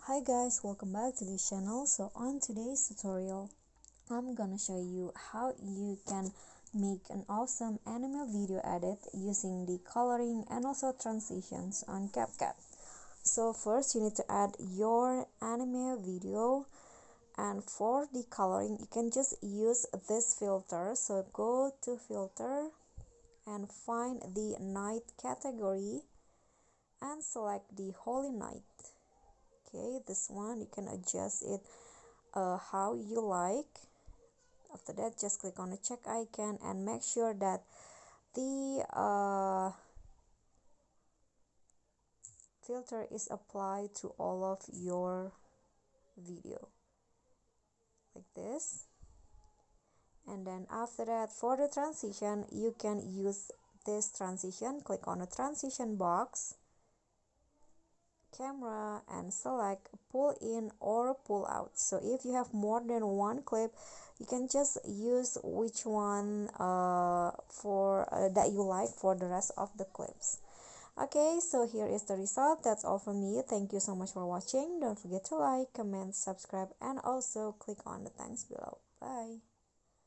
Hi guys, welcome back to this channel. So on today's tutorial, I'm gonna show you how you can make an awesome anime video edit using the coloring and also transitions on CapCut. So first you need to add your anime video, and for the coloring you can just use this filter. So go to filter and find the night category and select the holy night. Okay, this one you can adjust it how you like. After that, just click on the check icon and make sure that the filter is applied to all of your video like this. And then after that, for the transition, you can use this transition. Click on the transition box, camera, and select pull in or pull out. So if you have more than one clip, you can just use which one that you like for the rest of the clips. Okay, so here is the result. That's all from me. Thank you so much for watching. Don't forget to like, comment, subscribe, and also click on the thanks below. Bye.